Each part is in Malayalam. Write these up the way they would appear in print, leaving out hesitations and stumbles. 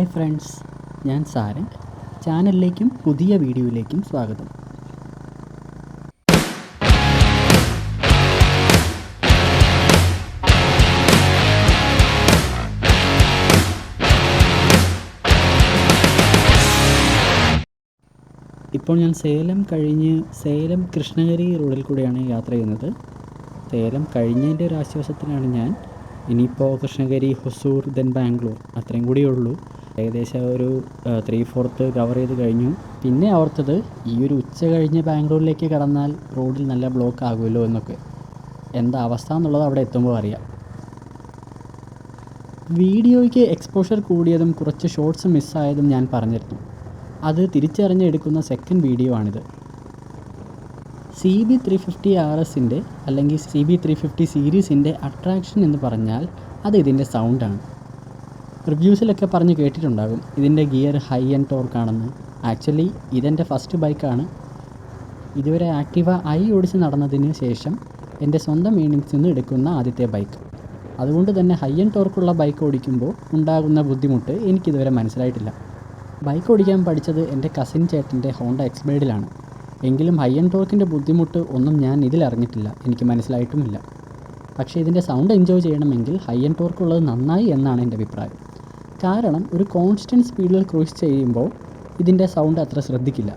ഹായ് ഫ്രണ്ട്സ്, ഞാൻ സാരംഗ്. ചാനലിലേക്കും പുതിയ വീഡിയോയിലേക്കും സ്വാഗതം. ഇപ്പോൾ ഞാൻ സേലം കഴിഞ്ഞ് സേലം കൃഷ്ണഗിരി റോഡിൽ കൂടെയാണ് യാത്ര ചെയ്യുന്നത്. സേലം കഴിഞ്ഞതിൻ്റെ ഒരു ആശ്വാസത്തിലാണ് ഞാൻ. ഇനിയിപ്പോൾ കൃഷ്ണഗിരി, ഹൊസൂർ, ദെൻ ബാംഗ്ലൂർ, അത്രയും കൂടിയേ ഉള്ളൂ. ഏകദേശം ഒരു 3/4 കവർ ചെയ്ത് കഴിഞ്ഞു. പിന്നെ ഓർത്തത് ഈ ഒരു ഉച്ച കഴിഞ്ഞ് ബാംഗ്ലൂരിലേക്ക് കടന്നാൽ റോഡിൽ നല്ല ബ്ലോക്ക് ആകുമല്ലോ എന്നൊക്കെ. എന്താ അവസ്ഥ എന്നുള്ളത് അവിടെ എത്തുമ്പോൾ അറിയാം. വീഡിയോയ്ക്ക് എക്സ്പോഷർ കൂടിയതും കുറച്ച് ഷോർട്സ് മിസ്സായതും ഞാൻ പറഞ്ഞിരുന്നു. അത് തിരിച്ചറിഞ്ഞെടുക്കുന്ന സെക്കൻഡ് വീഡിയോ ആണിത്. CB350RSൻ്റെ അല്ലെങ്കിൽ CB350 സീരീസിൻ്റെ അട്രാക്ഷൻ എന്ന് പറഞ്ഞാൽ അത് ഇതിൻ്റെ സൗണ്ടാണ്. റിവ്യൂസിലൊക്കെ പറഞ്ഞ് കേട്ടിട്ടുണ്ടാകും ഇതിൻ്റെ ഗിയർ ഹൈ ആൻഡ് ടോർക്കാണെന്ന്. ആക്ച്വലി ഇതെൻ്റെ ഫസ്റ്റ് ബൈക്കാണ്. ഇതുവരെ ആക്ടിവ ഐ ഓടിച്ച് നടന്നതിന് ശേഷം എൻ്റെ സ്വന്തം ഏണിങ്സിൽ നിന്ന് എടുക്കുന്ന ആദ്യത്തെ ബൈക്ക്. അതുകൊണ്ട് തന്നെ ഹൈ ആൻഡ് ടോർക്കുള്ള ബൈക്ക് ഓടിക്കുമ്പോൾ ഉണ്ടാകുന്ന ബുദ്ധിമുട്ട് എനിക്കിതുവരെ മനസ്സിലായിട്ടില്ല. ബൈക്ക് ഓടിക്കാൻ പഠിച്ചത് എൻ്റെ കസിൻ ചേട്ടൻ്റെ ഹോണ്ട എക്സ്ബൈഡിലാണ്. എങ്കിലും ഹൈ ആൻഡ് ടോർക്കിൻ്റെ ബുദ്ധിമുട്ട് ഒന്നും ഞാൻ ഇതിലറിഞ്ഞിട്ടില്ല, എനിക്ക് മനസ്സിലായിട്ടുമില്ല. പക്ഷേ ഇതിൻ്റെ സൗണ്ട് എൻജോയ് ചെയ്യണമെങ്കിൽ ഹൈ ആൻഡ് ടോർക്കുള്ളത് നന്നായി എന്നാണ് എൻ്റെ അഭിപ്രായം. കാരണം ഒരു കോൺസ്റ്റൻറ്റ് സ്പീഡിൽ ക്രൂസ് ചെയ്യുമ്പോൾ ഇതിൻ്റെ സൗണ്ട് അത്ര ശ്രദ്ധിക്കില്ല.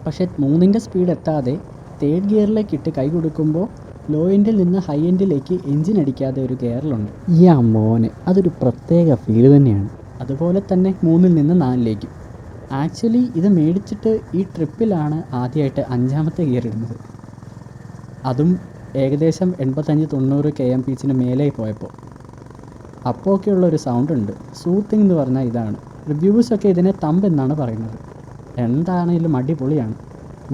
പക്ഷേ 3ൻ്റെ സ്പീഡ് എത്താതെ 3rd ഗിയറിലേക്ക് ഇട്ട് കൈ കൊടുക്കുമ്പോൾ ലോ എൻഡിൽ നിന്ന് ഹൈ എൻഡിലേക്ക് എൻജിൻ അടിക്കാതെ ഒരു ഗിയറിലുണ്ട്. മോനെ, അതൊരു പ്രത്യേക ഫീൽ തന്നെയാണ്. അതുപോലെ തന്നെ 3ൽ നിന്ന് 4ലേക്കും. ആക്ച്വലി ഇത് മേടിച്ചിട്ട് ഈ ട്രിപ്പിലാണ് ആദ്യമായിട്ട് 5ാമത്തെ ഗിയർ ഇടുന്നത്. അതും ഏകദേശം 85-90 kmph മേലെ പോയപ്പോൾ. അപ്പോൾ ഒക്കെയുള്ളൊരു സൗണ്ട് ഉണ്ട്. സൂത്തിങ് എന്ന് പറഞ്ഞാൽ ഇതാണ്. റിവ്യൂസൊക്കെ ഇതിനെ തമ്പ് എന്നാണ് പറയുന്നത്. എന്താണെങ്കിലും അടിപൊളിയാണ്.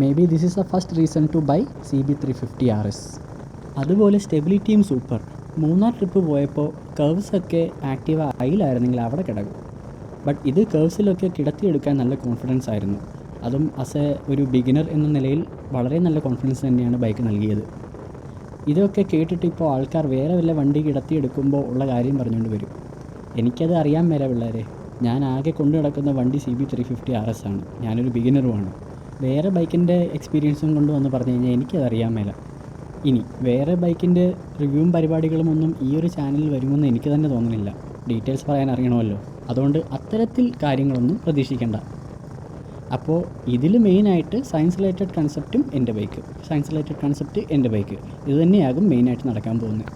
Maybe this is the first reason to buy CB350RS. അതുപോലെ സ്റ്റെബിലിറ്റിയും സൂപ്പർ. 3ാം ട്രിപ്പ് പോയപ്പോൾ കർവ്സൊക്കെ ആക്റ്റീവ ഐയിലായിരുന്നെങ്കിൽ അവിടെ കിടക്കും. ബട്ട് ഇത് കർവ്സിലൊക്കെ കിടത്തിയെടുക്കാൻ നല്ല കോൺഫിഡൻസ് ആയിരുന്നു. അതും ഒരു ബിഗിനർ എന്ന നിലയിൽ വളരെ നല്ല കോൺഫിഡൻസ് തന്നെയാണ് ബൈക്ക് നൽകിയത്. ഇതൊക്കെ കേട്ടിട്ട് ഇപ്പോൾ ആൾക്കാർ വേറെ വല്ല വണ്ടി കിടത്തിയെടുക്കുമ്പോൾ ഉള്ള കാര്യം പറഞ്ഞുകൊണ്ട് വരും. എനിക്കത് അറിയാൻ മേല പിള്ളേരെ. ഞാൻ ആകെ കൊണ്ടു നടക്കുന്ന വണ്ടി CB350RS ആണ്. ഞാനൊരു ബിഗിനറുമാണ്. വേറെ ബൈക്കിൻ്റെ എക്സ്പീരിയൻസും കൊണ്ടുവന്ന് പറഞ്ഞു കഴിഞ്ഞാൽ എനിക്കത് അറിയാൻ മേല. ഇനി വേറെ ബൈക്കിൻ്റെ റിവ്യൂവും പരിപാടികളും ഒന്നും ഈ ഒരു ചാനലിൽ വരുമെന്ന് എനിക്ക് തന്നെ തോന്നുന്നില്ല. ഡീറ്റെയിൽസ് പറയാൻ അറിയണമല്ലോ. അതുകൊണ്ട് അത്തരത്തിൽ കാര്യങ്ങളൊന്നും പ്രതീക്ഷിക്കേണ്ട. അപ്പോൾ ഇതിൽ മെയിനായിട്ട് സയൻസ് റിലേറ്റഡ് കൺസെപ്റ്റും എൻ്റെ ബൈക്ക്, സയൻസ് റിലേറ്റഡ് കൺസെപ്റ്റ് എൻ്റെ ബൈക്ക്, ഇത് തന്നെയാകും മെയിനായിട്ട് നടക്കാൻ പോകുന്നത്.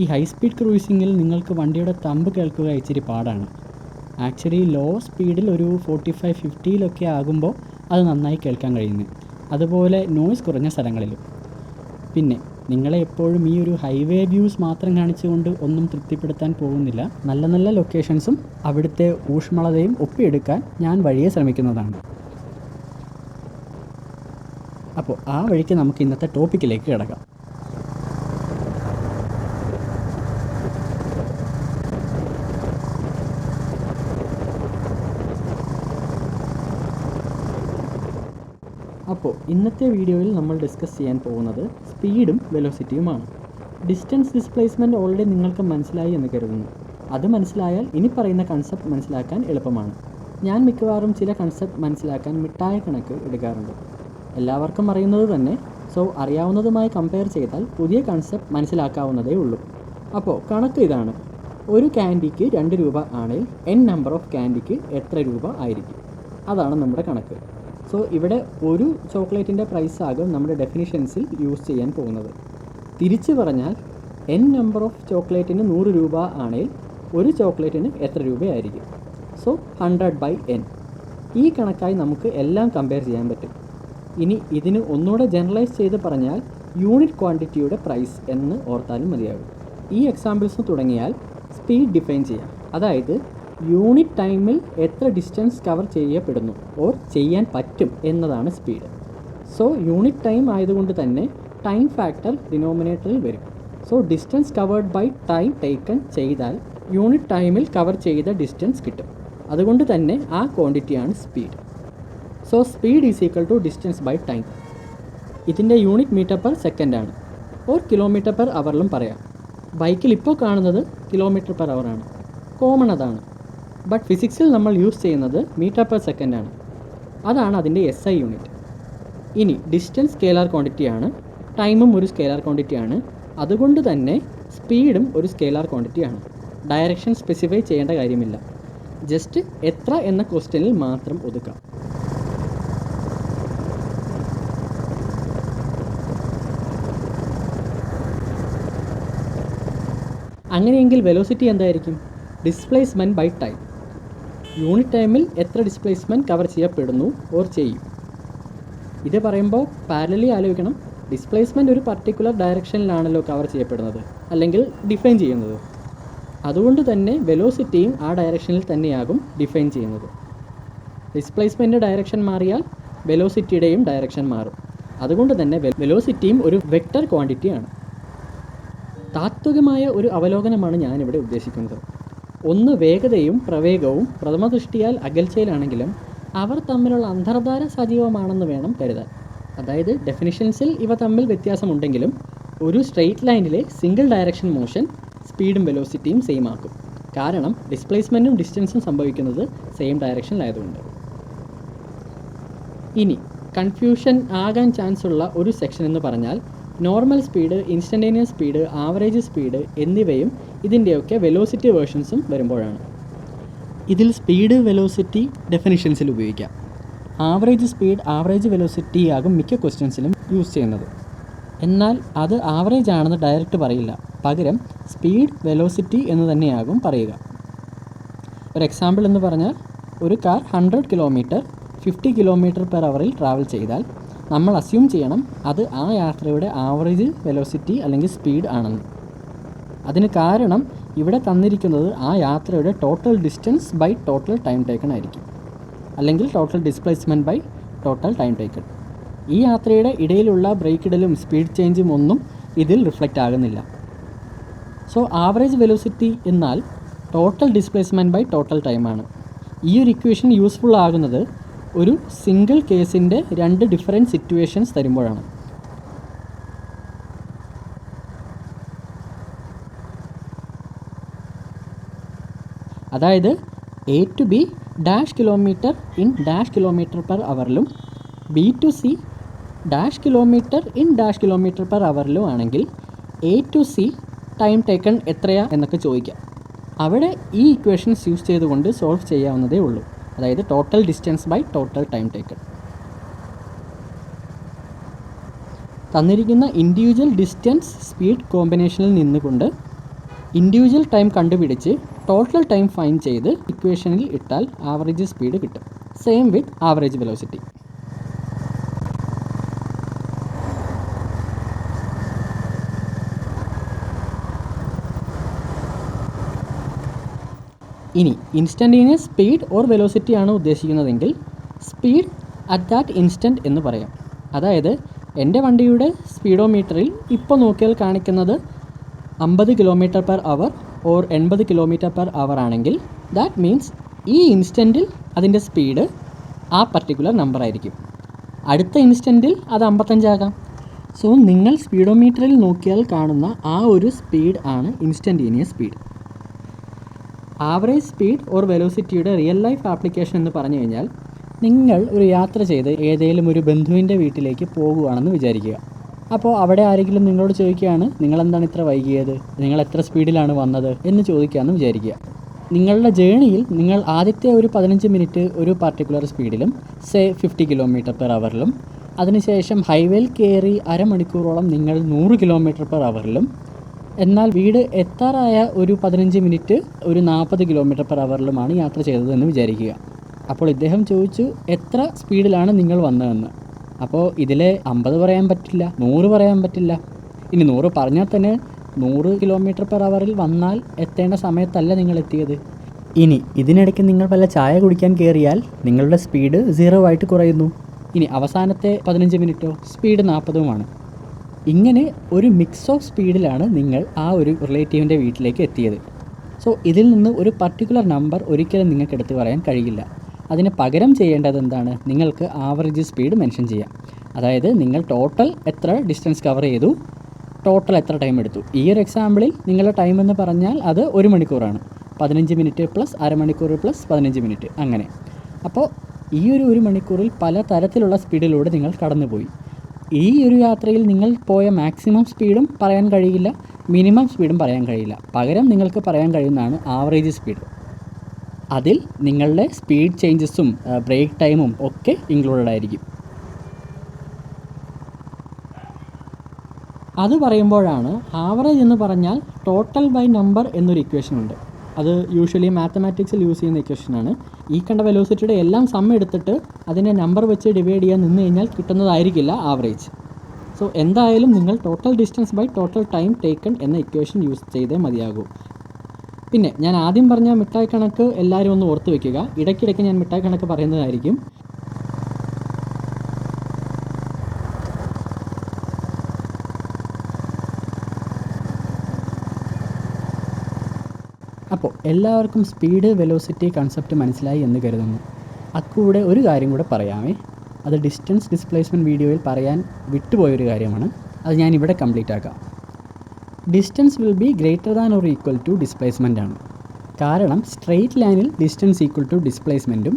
ഈ ഹൈ സ്പീഡ് ക്രൂസിങ്ങിൽ നിങ്ങൾക്ക് വണ്ടിയുടെ തമ്പ് കേൾക്കുക ഇച്ചിരി പാടാണ്. ആക്ച്വലി ലോ സ്പീഡിൽ ഒരു 45-50 ആകുമ്പോൾ അത് നന്നായി കേൾക്കാൻ കഴിയുന്നത്. അതുപോലെ നോയ്സ് കുറഞ്ഞ സ്ഥലങ്ങളിലും. പിന്നെ നിങ്ങളെ എപ്പോഴും ഈ ഒരു ഹൈവേ വ്യൂസ് മാത്രം കാണിച്ചുകൊണ്ട് ഒന്നും തൃപ്തിപ്പെടുത്താൻ പോകുന്നില്ല. നല്ല നല്ല ലൊക്കേഷൻസും അവിടുത്തെ ഊഷ്മളതയും ഒപ്പിയെടുക്കാൻ ഞാൻ വഴിയെ ശ്രമിക്കുന്നതാണ്. അപ്പോൾ ആ വഴിക്ക് നമുക്ക് ഇന്നത്തെ ടോപ്പിക്കിലേക്ക് കിടക്കാം. അപ്പോൾ ഇന്നത്തെ വീഡിയോയിൽ നമ്മൾ ഡിസ്കസ് ചെയ്യാൻ പോകുന്നത് സ്പീഡും വെലോസിറ്റിയുമാണ്. ഡിസ്റ്റൻസ് ഡിസ്പ്ലേസ്മെൻറ്റ് ഓൾറെഡി നിങ്ങൾക്ക് മനസ്സിലായി എന്ന് കരുതുന്നു. അത് മനസ്സിലായാൽ ഇനി പറയുന്ന കൺസെപ്റ്റ് മനസ്സിലാക്കാൻ എളുപ്പമാണ്. ഞാൻ മിക്കവാറും ചില കൺസെപ്റ്റ് മനസ്സിലാക്കാൻ മിഠായ കണക്ക് എടുക്കാറുണ്ട്. എല്ലാവർക്കും അറിയുന്നത് തന്നെ. സോ അറിയാവുന്നതുമായി കമ്പയർ ചെയ്താൽ പുതിയ കൺസെപ്റ്റ് മനസ്സിലാക്കാവുന്നതേ ഉള്ളൂ. അപ്പോൾ കണക്ക് ഇതാണ്. ഒരു ക്യാൻഡിക്ക് 2 രൂപ ആണെങ്കിൽ n നമ്പർ ഓഫ് ക്യാൻഡിക്ക് എത്ര രൂപ ആയിരിക്കും? അതാണ് നമ്മുടെ കണക്ക്. സോ ഇവിടെ ഒരു ചോക്ലേറ്റിൻ്റെ പ്രൈസാകും നമ്മുടെ ഡെഫിനിഷൻസിൽ യൂസ് ചെയ്യാൻ പോകുന്നത്. തിരിച്ചു പറഞ്ഞാൽ n നമ്പർ ഓഫ് ചോക്ലേറ്റിന് 100 രൂപ ആണെങ്കിൽ ഒരു ചോക്ലേറ്റിന് എത്ര രൂപയായിരിക്കും? So 100/n. ഈ കണക്കായി നമുക്ക് എല്ലാം കമ്പയർ ചെയ്യാൻ പറ്റും. ഇനി ഇതിന് ഒന്നുകൂടെ ജനറലൈസ് ചെയ്ത് പറഞ്ഞാൽ യൂണിറ്റ് ക്വാണ്ടിറ്റിയുടെ പ്രൈസ് എന്ന് ഓർത്താലും മതിയാകും. ഈ എക്സാമ്പിൾസ് തുടങ്ങിയാൽ സ്പീഡ് ഡിഫൈൻ ചെയ്യാം. അതായത് യൂണിറ്റ് ടൈമിൽ എത്ര ഡിസ്റ്റൻസ് കവർ ചെയ്യപ്പെടുന്നു ഓർ ചെയ്യാൻ പറ്റും എന്നതാണ് സ്പീഡ്. സോ യൂണിറ്റ് ടൈം ആയതുകൊണ്ട് തന്നെ ടൈം ഫാക്ടർ ഡിനോമിനേറ്ററിൽ വരും. So distance covered by time taken ചെയ്താൽ യൂണിറ്റ് ടൈമിൽ കവർ ചെയ്ത ഡിസ്റ്റൻസ് കിട്ടും. അതുകൊണ്ട് തന്നെ ആ ക്വാണ്ടിറ്റിയാണ് speed. So speed is equal to distance by time. ഇതിൻ്റെ യൂണിറ്റ് മീറ്റർ പെർ സെക്കൻഡാണ് ഓർ കിലോമീറ്റർ പെർ അവറിലും പറയാം. ബൈക്കിൽ ഇപ്പോൾ കാണുന്നത് കിലോമീറ്റർ പെർ അവറാണ്. കോമൺ അതാണ്. ബട്ട് ഫിസിക്സിൽ നമ്മൾ യൂസ് ചെയ്യുന്നത് മീറ്റർ പെർ സെക്കൻഡാണ്. അതാണ് അതിൻ്റെ SI യൂണിറ്റ്. ഇനി ഡിസ്റ്റൻസ് സ്കേലാർ ക്വാണ്ടിറ്റിയാണ്, ടൈമും ഒരു സ്കേലാർ ക്വാണ്ടിറ്റിയാണ്. അതുകൊണ്ട് തന്നെ സ്പീഡും ഒരു സ്കേലാർ ക്വാണ്ടിറ്റിയാണ്. ഡയറക്ഷൻ സ്പെസിഫൈ ചെയ്യേണ്ട കാര്യമില്ല, ജസ്റ്റ് എത്ര എന്ന ക്വസ്റ്റ്യനിൽ മാത്രം ഒതുക്കാം. അങ്ങനെയെങ്കിൽ വെലോസിറ്റി എന്തായിരിക്കും? Displacement by time. യൂണിറ്റ് ടൈമിൽ എത്ര ഡിസ്പ്ലേസ്മെൻറ്റ് കവർ ചെയ്യപ്പെടുന്നു ഓർ ചെയ്യും. ഇത് പറയുമ്പോൾ പാരലലി ആലോചിക്കണം. ഡിസ്പ്ലേസ്മെൻറ്റ് ഒരു പർട്ടിക്കുലർ ഡയറക്ഷനിലാണല്ലോ കവർ ചെയ്യപ്പെടുന്നത്, അല്ലെങ്കിൽ ഡിഫൈൻ ചെയ്യുന്നത്. അതുകൊണ്ട് തന്നെ വെലോസിറ്റിയും ആ ഡയറക്ഷനിൽ തന്നെയാകും ഡിഫൈൻ ചെയ്യുന്നത്. ഡിസ്പ്ലേസ്മെൻറ്റ് ഡയറക്ഷൻ മാറിയാൽ വെലോസിറ്റിയുടെയും ഡയറക്ഷൻ മാറും. അതുകൊണ്ട് തന്നെ വെലോസിറ്റിയും ഒരു വെക്റ്റർ ക്വാണ്ടിറ്റിയാണ്. താത്വികമായ ഒരു അവലോകനമാണ് ഞാനിവിടെ ഉദ്ദേശിക്കുന്നത്. ഒന്ന് വേഗതയും പ്രവേഗവും പ്രഥമദൃഷ്ടിയാൽ അകൽച്ചയിലാണെങ്കിലും അവർ തമ്മിലുള്ള അന്തർധാര സജീവമാണെന്ന് വേണം കരുതാൻ. അതായത് ഡെഫിനിഷൻസിൽ ഇവ തമ്മിൽ വ്യത്യാസമുണ്ടെങ്കിലും ഒരു സ്ട്രെയിറ്റ് ലൈനിലെ സിംഗിൾ ഡയറക്ഷൻ മോഷൻ സ്പീഡും വെലോസിറ്റിയും സെയിം ആക്കും. കാരണം ഡിസ്പ്ലേസ്മെൻറ്റും ഡിസ്റ്റൻസും സംഭവിക്കുന്നത് സെയിം ഡയറക്ഷനിലായതുകൊണ്ട്. ഇനി കൺഫ്യൂഷൻ ആകാൻ ചാൻസ് ഉള്ള ഒരു സെക്ഷൻ എന്ന് പറഞ്ഞാൽ normal speed, instantaneous speed, average speed എന്നിവയും ഇതിൻ്റെയൊക്കെ വെലോസിറ്റി വേർഷൻസും വരുമ്പോഴാണ്. ഇതിൽ സ്പീഡ്, വെലോസിറ്റി ഡെഫിനിഷൻസിൽ ഉപയോഗിക്കാം. ആവറേജ് സ്പീഡ്, ആവറേജ് വെലോസിറ്റി ആകും മിക്ക ക്വസ്റ്റ്യൻസിലും യൂസ് ചെയ്യുന്നത്. എന്നാൽ അത് ആവറേജ് ആണെന്ന് ഡയറക്റ്റ് പറയില്ല, പകരം സ്പീഡ്, വെലോസിറ്റി എന്ന് തന്നെയാകും പറയുക. ഒരു എക്സാമ്പിൾ എന്ന് പറഞ്ഞാൽ ഒരു കാർ 100 കിലോമീറ്റർ 50 km/h ട്രാവൽ ചെയ്താൽ നമ്മൾ അസ്യൂം ചെയ്യണം അത് ആ യാത്രയുടെ ആവറേജ് വെലോസിറ്റി അല്ലെങ്കിൽ സ്പീഡ് ആണെന്ന്. അതിന് കാരണം ഇവിടെ തന്നിരിക്കുന്നത് ആ യാത്രയുടെ total distance by total time taken ആയിരിക്കും, അല്ലെങ്കിൽ total displacement by total time taken. ഈ യാത്രയുടെ ഇടയിലുള്ള ബ്രേക്ക് ഇടലും സ്പീഡ് ചേഞ്ചും ഒന്നും ഇതിൽ റിഫ്ലക്റ്റ് ആകുന്നില്ല. സോ ആവറേജ് വെലോസിറ്റി എന്നാൽ ടോട്ടൽ ഡിസ്പ്ലേസ്മെൻറ്റ് ബൈ ടോട്ടൽ ടൈമാണ്. ഈ ഒരു ഇക്വേഷൻ യൂസ്ഫുൾ ആകുന്നത് ഒരു സിംഗിൾ കേസിൻ്റെ 2 ഡിഫറെൻറ്റ് സിറ്റുവേഷൻസ് തരുമ്പോഴാണ്. അതായത് A to B dash kilometre in dash km/hലും B to C dash kilometre in dash km/hലും ആണെങ്കിൽ A to C time taken എത്രയാ എന്നൊക്കെ ചോദിക്കാം. അവിടെ ഈ ഇക്വേഷൻസ് യൂസ് ചെയ്തുകൊണ്ട് സോൾവ് ചെയ്യാവുന്നതേ ഉള്ളൂ. അതായത് total distance by total time taken. തന്നിരിക്കുന്ന ഇൻഡിവിജ്വൽ ഡിസ്റ്റൻസ് സ്പീഡ് കോമ്പിനേഷനിൽ നിന്നുകൊണ്ട് ഇൻഡിവിജ്വൽ ടൈം കണ്ടുപിടിച്ച് ടോട്ടൽ ടൈം ഫൈൻഡ് ചെയ്ത് ഇക്വേഷനിൽ ഇട്ടാൽ ആവറേജ് സ്പീഡ് കിട്ടും. Same with average velocity. ഇനി ഇൻസ്റ്റൻറ്റേനിയസ് സ്പീഡ് ഓർ വെലോസിറ്റി ആണ് ഉദ്ദേശിക്കുന്നതെങ്കിൽ സ്പീഡ് അറ്റ് ദാറ്റ് ഇൻസ്റ്റൻറ്റ് എന്ന് പറയാം. അതായത് എൻ്റെ വണ്ടിയുടെ സ്പീഡോമീറ്ററിൽ ഇപ്പോൾ നോക്കിയാൽ കാണിക്കുന്നത് 50 km/h ഓർ 80 km/h ആണെങ്കിൽ ദാറ്റ് മീൻസ് ഈ ഇൻസ്റ്റൻറ്റിൽ അതിൻ്റെ സ്പീഡ് ആ പർട്ടിക്കുലർ നമ്പർ ആയിരിക്കും. അടുത്ത ഇൻസ്റ്റൻറ്റിൽ അത് 55 ആകാം. സോ നിങ്ങൾ സ്പീഡോമീറ്ററിൽ നോക്കിയാൽ കാണുന്ന ആ ഒരു സ്പീഡ് ആണ് instantaneous speed. Average speed or വെലോസിറ്റിയുടെ റിയൽ ലൈഫ് ആപ്ലിക്കേഷൻ എന്ന് പറഞ്ഞു കഴിഞ്ഞാൽ നിങ്ങൾ ഒരു യാത്ര ചെയ്ത് ഏതെങ്കിലും ഒരു ബന്ധുവിൻ്റെ വീട്ടിലേക്ക് പോകുകയാണെന്ന് വിചാരിക്കുക. അപ്പോൾ അവിടെ ആരെങ്കിലും നിങ്ങളോട് ചോദിക്കുകയാണ്, നിങ്ങളെന്താണ് ഇത്ര വൈകിയത്, നിങ്ങൾ എത്ര സ്പീഡിലാണ് വന്നത് എന്ന് ചോദിക്കുകയെന്ന് വിചാരിക്കുക. നിങ്ങളുടെ ജേണിയിൽ നിങ്ങൾ ആദ്യത്തെ ഒരു 15 മിനിറ്റ് ഒരു പർട്ടിക്കുലർ സ്പീഡിലും, സേ 50 km/hലും, അതിനുശേഷം ഹൈവേയിൽ കയറി അരമണിക്കൂറോളം നിങ്ങൾ 100 km/hലും, എന്നാൽ വീട് എത്താറായ ഒരു 15 മിനിറ്റ് ഒരു 40 km/hലുമാണ് യാത്ര ചെയ്തതെന്ന് വിചാരിക്കുക. അപ്പോൾ ഇദ്ദേഹം ചോദിച്ചു, എത്ര സ്പീഡിലാണ് നിങ്ങൾ വന്നതെന്ന്. അപ്പോൾ ഇതിലെ 50 പറയാൻ പറ്റില്ല, 100 പറയാൻ പറ്റില്ല. ഇനി 100 പറഞ്ഞാൽ തന്നെ 100 km/hൽ വന്നാൽ എത്തേണ്ട സമയത്തല്ല നിങ്ങൾ എത്തിയത്. ഇനി ഇതിനിടയ്ക്ക് നിങ്ങൾ വല്ല ചായ കുടിക്കാൻ കയറിയാൽ നിങ്ങളുടെ സ്പീഡ് 0 ആയിട്ട് കുറയുന്നു. ഇനി അവസാനത്തെ 15 മിനിറ്റോ സ്പീഡ് 40ഉമാണ്. ഇങ്ങനെ ഒരു മിക്സ് ഓഫ് സ്പീഡിലാണ് നിങ്ങൾ ആ ഒരു റിലേറ്റീവിൻ്റെ വീട്ടിലേക്ക് എത്തിയത്. സോ ഇതിൽ നിന്ന് ഒരു പർട്ടിക്കുലർ നമ്പർ ഒരിക്കലും നിങ്ങൾക്ക് എടുത്തു പറയാൻ കഴിയില്ല. അതിന് പകരം ചെയ്യേണ്ടത് എന്താണ്? നിങ്ങൾക്ക് ആവറേജ് സ്പീഡ് മെൻഷൻ ചെയ്യാം. അതായത് നിങ്ങൾ ടോട്ടൽ എത്ര ഡിസ്റ്റൻസ് കവർ ചെയ്തു, ടോട്ടൽ എത്ര ടൈം എടുത്തു. ഈ ഒരു എക്സാമ്പിളിൽ നിങ്ങളുടെ ടൈം എന്ന് പറഞ്ഞാൽ അത് 1 മണിക്കൂറാണ്. 15 മിനിറ്റ് പ്ലസ് അരമണിക്കൂർ പ്ലസ് 15 മിനിറ്റ് അങ്ങനെ. അപ്പോൾ ഈ ഒരു മണിക്കൂറിൽ പല തരത്തിലുള്ള സ്പീഡിലൂടെ നിങ്ങൾ കടന്നുപോയി. ഈ ഒരു യാത്രയിൽ നിങ്ങൾ പോയ മാക്സിമം സ്പീഡും പറയാൻ കഴിയില്ല, മിനിമം സ്പീഡും പറയാൻ കഴിയില്ല. പകരം നിങ്ങൾക്ക് പറയാൻ കഴിയുന്നതാണ് ആവറേജ് സ്പീഡ്. അതിൽ നിങ്ങളുടെ സ്പീഡ് ചേഞ്ചസും ബ്രേക്ക് ടൈമും ഒക്കെ ഇൻക്ലൂഡഡ് ആയിരിക്കും. അത് പറയുമ്പോഴാണ് ആവറേജ് എന്ന് പറഞ്ഞാൽ ടോട്ടൽ ബൈ നമ്പർ എന്നൊരു ഇക്വേഷൻ ഉണ്ട്. അത് യൂഷ്വലി മാത്തമാറ്റിക്സിൽ യൂസ് ചെയ്യുന്ന ഇക്വേഷനാണ്. ഈ കണ്ട വെലോസിറ്റിയുടെ എല്ലാം സം എടുത്തിട്ട് അതിനെ നമ്പർ വെച്ച് ഡിവൈഡ് ചെയ്യാൻ നിന്ന് കഴിഞ്ഞാൽ കിട്ടുന്നതായിരിക്കില്ല ആവറേജ്. സോ എന്തായാലും നിങ്ങൾ total distance by total time taken എന്ന ഇക്വേഷൻ യൂസ് ചെയ്തേ മതിയാകൂ. പിന്നെ ഞാൻ ആദ്യം പറഞ്ഞ മിഠായി കണക്ക് എല്ലാവരും ഒന്ന് ഓർത്ത് വയ്ക്കുക. ഇടയ്ക്കിടയ്ക്ക് ഞാൻ മിഠായി കണക്ക് പറയുന്നതായിരിക്കും. അപ്പോൾ എല്ലാവർക്കും സ്പീഡ് വെലോസിറ്റി കൺസെപ്റ്റ് മനസ്സിലായി എന്ന് കരുതുന്നു. അക്കൂടെ ഒരു കാര്യം കൂടെ പറയാമേ. അത് ഡിസ്റ്റൻസ് ഡിസ്പ്ലേസ്മെൻറ്റ് വീഡിയോയിൽ പറയാൻ വിട്ടുപോയൊരു കാര്യമാണ്. അത് ഞാൻ ഇവിടെ കംപ്ലീറ്റ് ആക്കാം. Distance will be greater than or equal to displacement ആണ്. കാരണം സ്ട്രെയിറ്റ് ലൈനിൽ ഡിസ്റ്റൻസ് ഈക്വൽ ടു ഡിസ്പ്ലേസ്മെൻറ്റും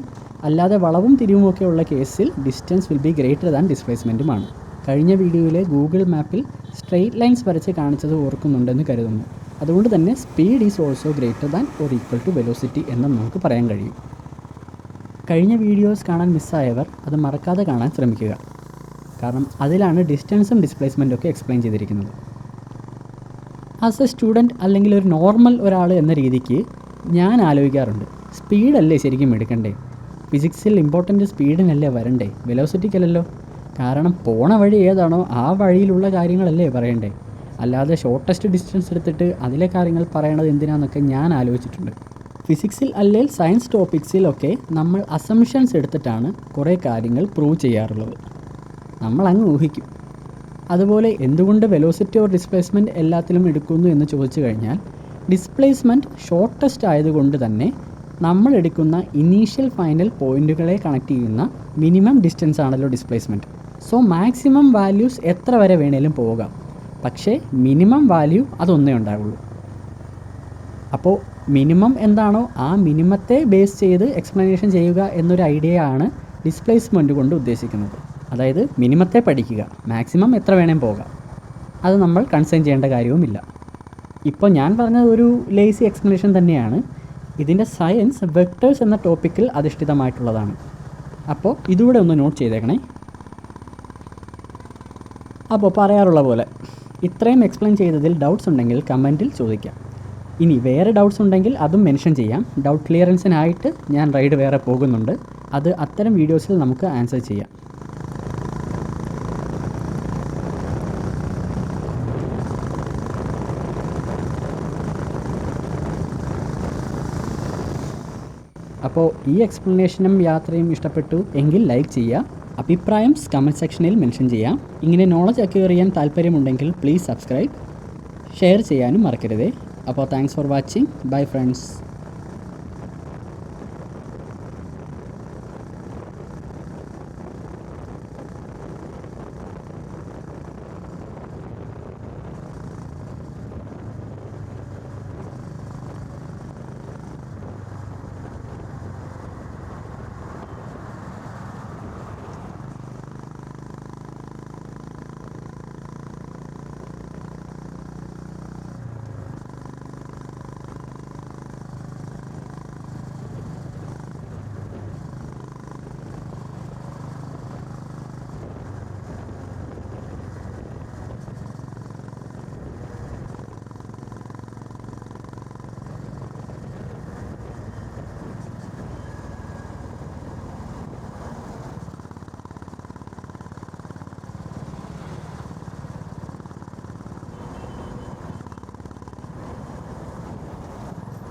അല്ലാതെ വളവും തിരിവുമൊക്കെ ഉള്ള കേസിൽ distance will be greater than ഡിസ്പ്ലേസ്മെൻറ്റുമാണ്. കഴിഞ്ഞ വീഡിയോയിലെ ഗൂഗിൾ മാപ്പിൽ സ്ട്രെയിറ്റ് ലൈൻസ് വരച്ച് കാണിച്ചത് ഓർക്കുന്നുണ്ടെന്ന് കരുതുന്നു. അതുകൊണ്ട് തന്നെ speed is also greater than or equal to velocity എന്ന് നമുക്ക് പറയാൻ കഴിയും. കഴിഞ്ഞ വീഡിയോസ് കാണാൻ മിസ്സായവർ അത് മറക്കാതെ കാണാൻ ശ്രമിക്കുക. കാരണം അതിലാണ് ഡിസ്റ്റൻസും ഡിസ്പ്ലേസ്മെൻറ്റും ഒക്കെ എക്സ്പ്ലെയിൻ ചെയ്തിരിക്കുന്നത്. ആസ് എ സ്റ്റുഡൻറ്റ് അല്ലെങ്കിൽ ഒരു നോർമൽ ഒരാൾ എന്ന രീതിക്ക് ഞാൻ ആലോചിക്കാറുണ്ട്, സ്പീഡല്ലേ ശരിക്കും എടുക്കണ്ടേ? ഫിസിക്സിൽ ഇമ്പോർട്ടൻ്റ് സ്പീഡിനല്ലേ വരണ്ടേ, വെലോസിറ്റിക്കല്ലല്ലോ. കാരണം പോണ വഴി ഏതാണോ ആ വഴിയിലുള്ള കാര്യങ്ങളല്ലേ പറയണ്ടേ, അല്ലാതെ ഷോർട്ടസ്റ്റ് ഡിസ്റ്റൻസ് എടുത്തിട്ട് അതിലെ കാര്യങ്ങൾ പറയണത് എന്തിനാണെന്നൊക്കെ ഞാൻ ആലോചിച്ചിട്ടുണ്ട്. ഫിസിക്സിൽ അല്ലെങ്കിൽ സയൻസ് ടോപ്പിക്സിലൊക്കെ നമ്മൾ അസംഷൻസ് എടുത്തിട്ടാണ് കുറേ കാര്യങ്ങൾ പ്രൂവ് ചെയ്യാറുള്ളത്. നമ്മളങ്ങ് ഊഹിക്കും. അതുപോലെ എന്തുകൊണ്ട് വെലോസിറ്റി ഓർ ഡിസ്പ്ലേസ്മെൻറ്റ് എല്ലാത്തിലും എടുക്കുന്നു എന്ന് ചോദിച്ചു കഴിഞ്ഞാൽ, ഡിസ്പ്ലേസ്മെൻറ്റ് ഷോർട്ടസ്റ്റ് ആയതുകൊണ്ട് തന്നെ നമ്മൾ എടുക്കുന്ന ഇനീഷ്യൽ ഫൈനൽ പോയിൻറ്റുകളെ കണക്ട് ചെയ്യുന്ന മിനിമം ഡിസ്റ്റൻസ് ആണല്ലോ ഡിസ്പ്ലേസ്മെൻറ്റ്. സോ മാക്സിമം വാല്യൂസ് എത്ര വരെ വേണേലും പോകാം, പക്ഷേ മിനിമം വാല്യൂ അതൊന്നേ ഉണ്ടാവുള്ളൂ. അപ്പോൾ മിനിമം എന്താണോ ആ മിനിമത്തെ ബേസ് ചെയ്ത് എക്സ്പ്ലനേഷൻ ചെയ്യുക എന്നൊരു ഐഡിയ ആണ് ഡിസ്പ്ലേസ്മെൻറ്റ് കൊണ്ട് ഉദ്ദേശിക്കുന്നത്. അതായത് മിനിമത്തെ പഠിക്കുക, മാക്സിമം എത്ര വേണേലും പോകാം, അത് നമ്മൾ കൺസേൺ ചെയ്യേണ്ട കാര്യവുമില്ല. ഇപ്പോൾ ഞാൻ പറഞ്ഞത് ഒരു ലേസി എക്സ്പ്ലനേഷൻ തന്നെയാണ്. ഇതിൻ്റെ സയൻസ് വെക്ടേഴ്സ് എന്ന ടോപ്പിക്കിൽ അധിഷ്ഠിതമായിട്ടുള്ളതാണ്. അപ്പോൾ ഇതുകൂടെ ഒന്ന് നോട്ട് ചെയ്തേക്കണേ. അപ്പോൾ പറയാറുള്ള പോലെ ഇത്രയും എക്സ്പ്ലെയിൻ ചെയ്തതിൽ ഡൗട്ട്സ് ഉണ്ടെങ്കിൽ കമൻറ്റിൽ ചോദിക്കാം. ഇനി വേറെ ഡൗട്ട്സ് ഉണ്ടെങ്കിൽ അതും മെൻഷൻ ചെയ്യാം. ഡൗട്ട് ക്ലിയറൻസിനായിട്ട് ഞാൻ റൈഡ് വേറെ പോകുന്നുണ്ട്. അത് അത്തരം വീഡിയോസിൽ നമുക്ക് ആൻസർ ചെയ്യാം. അപ്പോൾ ഈ എക്സ്പ്ലനേഷനും യാത്രയും ഇഷ്ടപ്പെട്ടു എങ്കിൽ ലൈക്ക് ചെയ്യുക. അഭിപ്രായം കമൻറ്റ് സെക്ഷനിൽ മെൻഷൻ ചെയ്യാം. ഇങ്ങനെ നോളജ് അക്വയർ ചെയ്യാൻ താല്പര്യമുണ്ടെങ്കിൽ പ്ലീസ് സബ്സ്ക്രൈബ്, ഷെയർ ചെയ്യാനും മറക്കരുതേ. അപ്പോൾ thanks for watching. Bye friends.